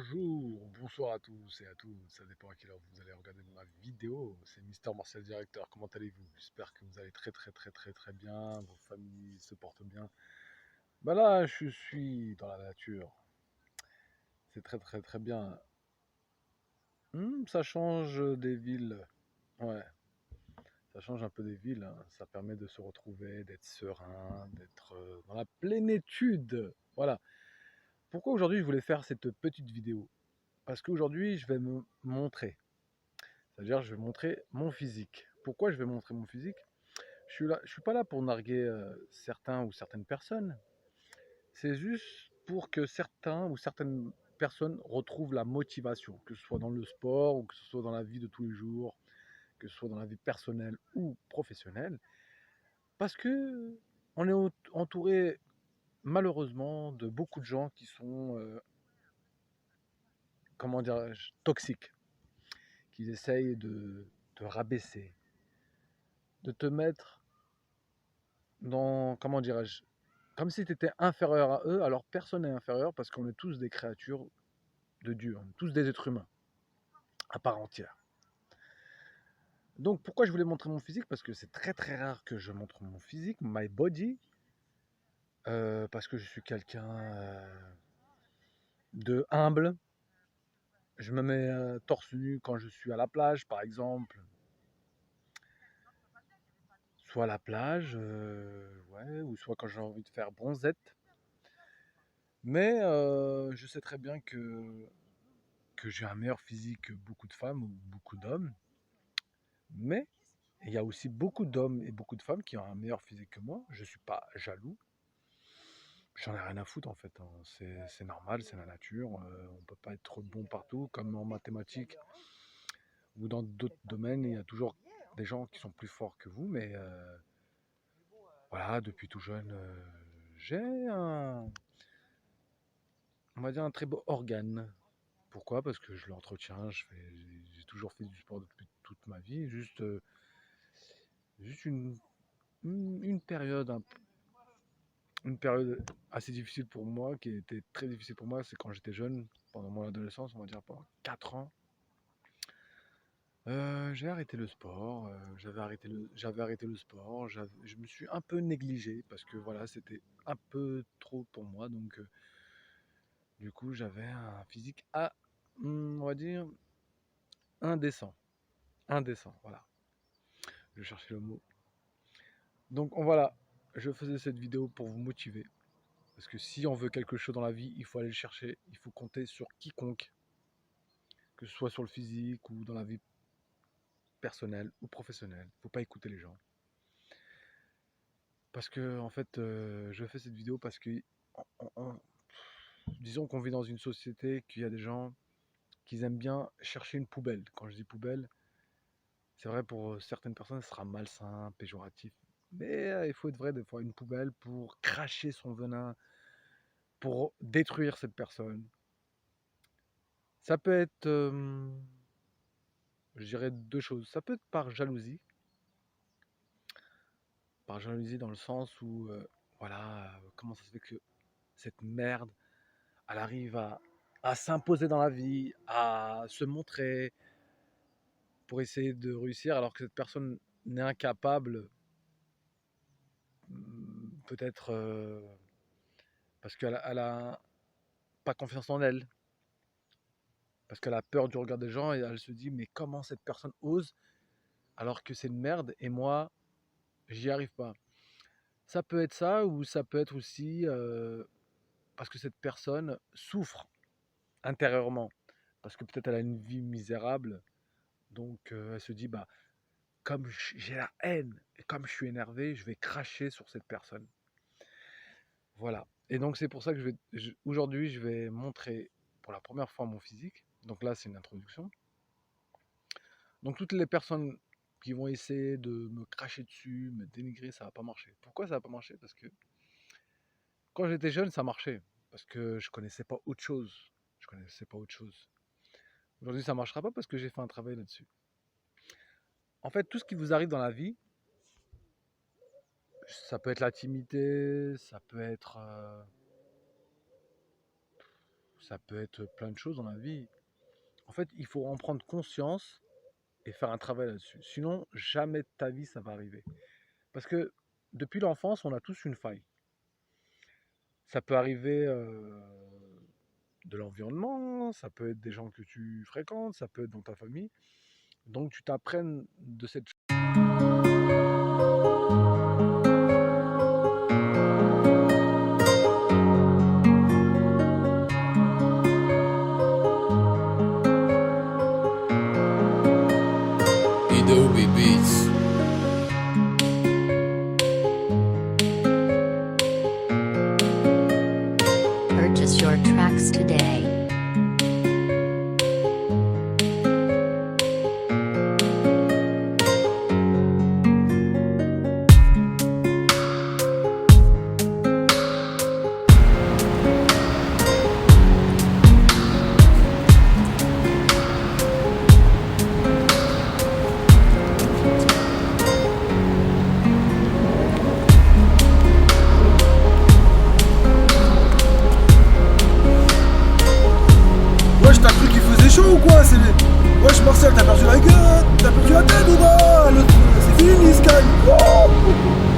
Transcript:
Bonjour, bonsoir à tous et à toutes, ça dépend à quelle heure vous allez regarder ma vidéo, c'est Mister Martial Directeur, comment allez-vous? J'espère que vous allez très bien, vos familles se portent bien. Bah là, je suis dans la nature, c'est très bien. Ça change des villes, ouais, ça change un peu des villes, hein. Ça permet de se retrouver, d'être serein, d'être dans la plénitude, voilà. Pourquoi aujourd'hui je voulais faire cette petite vidéo? Parce qu'aujourd'hui je vais me montrer. C'est-à-dire, je vais montrer mon physique. Pourquoi je vais montrer mon physique? Je suis pas là pour narguer certains ou certaines personnes. C'est juste pour que certains ou certaines personnes retrouvent la motivation, que ce soit dans le sport ou que ce soit dans la vie de tous les jours, que ce soit dans la vie personnelle ou professionnelle. Parce que on est entouré malheureusement de beaucoup de gens qui sont, comment dirais-je, toxiques, qui essayent de te rabaisser, de te mettre dans, comment dirais-je, comme si tu étais inférieur à eux, alors personne n'est inférieur parce qu'on est tous des créatures de Dieu, on est tous des êtres humains à part entière. Donc pourquoi je voulais montrer mon physique? Parce que c'est très rare que je montre mon physique, my body, parce que je suis quelqu'un de humble. Je me mets torse nu quand je suis à la plage, par exemple, soit à la plage, ouais, ou soit quand j'ai envie de faire bronzette. Mais je sais très bien que j'ai un meilleur physique que beaucoup de femmes ou beaucoup d'hommes. Mais il y a aussi beaucoup d'hommes et beaucoup de femmes qui ont un meilleur physique que moi. Je ne suis pas jaloux. J'en ai rien à foutre en fait, hein. C'est normal, c'est la nature. On ne peut pas être bon partout. Comme en mathématiques ou dans d'autres domaines, il y a toujours des gens qui sont plus forts que vous. Mais voilà, depuis tout jeune, j'ai on va dire un très beau organe. Pourquoi? Parce que je l'entretiens. J'ai toujours fait du sport depuis toute ma vie. Juste une période une période assez difficile pour moi, qui était très difficile pour moi, c'est quand j'étais jeune, pendant mon adolescence, on va dire pendant 4 ans. J'ai arrêté le sport, j'avais arrêté le sport, je me suis un peu négligé parce que voilà, c'était un peu trop pour moi, donc du coup j'avais un physique on va dire, indécent. Indécent, voilà, je cherchais le mot. Donc voilà, je faisais cette vidéo pour vous motiver. Parce que si on veut quelque chose dans la vie, il faut aller le chercher, il faut compter sur quiconque, que ce soit sur le physique ou dans la vie personnelle ou professionnelle. Il ne faut pas écouter les gens. Parce que, en fait, je fais cette vidéo parce que, disons qu'on vit dans une société, qu'il y a des gens qui aiment bien chercher une poubelle. Quand je dis poubelle, c'est vrai pour certaines personnes, ce sera malsain, péjoratif. Mais il faut être vrai, des fois, une poubelle pour cracher son venin, pour détruire cette personne. Ça peut être, je dirais deux choses. Ça peut être par jalousie dans le sens où, voilà, comment ça se fait que cette merde, elle arrive à s'imposer dans la vie, à se montrer pour essayer de réussir, alors que cette personne n'est incapable, peut-être parce elle a pas confiance en elle, parce qu'elle a peur du regard des gens et elle se dit mais comment cette personne ose alors que c'est une merde et moi j'y arrive pas. Ça peut être ça ou ça peut être aussi parce que cette personne souffre intérieurement, parce que peut-être elle a une vie misérable, donc elle se dit bah comme j'ai la haine et comme je suis énervé, je vais cracher sur cette personne. Voilà. Et donc c'est pour ça que aujourd'hui je vais montrer pour la première fois mon physique. Donc là c'est une introduction. Donc toutes les personnes qui vont essayer de me cracher dessus, me dénigrer, ça va pas marcher. Pourquoi ça va pas marcher? Parce que quand j'étais jeune, ça marchait. Parce que je connaissais pas autre chose. Je connaissais pas autre chose. Aujourd'hui, ça marchera pas parce que j'ai fait un travail là-dessus. En fait, tout ce qui vous arrive dans la vie, ça peut être la timidité, ça peut être ça peut être plein de choses dans la vie. En fait, il faut en prendre conscience et faire un travail là-dessus. Sinon, jamais de ta vie, ça va arriver. Parce que depuis l'enfance, on a tous une faille. Ça peut arriver de l'environnement, ça peut être des gens que tu fréquentes, ça peut être dans ta famille. Donc tu t'apprennes de cette Adobe Beats. Purchase your tracks today. Wesh, t'as cru qu'il faisait chaud ou quoi? Wesh, Marcel, t'as perdu la gueule? T'as perdu la tête ou pas? C'est fini, Sky. Oh.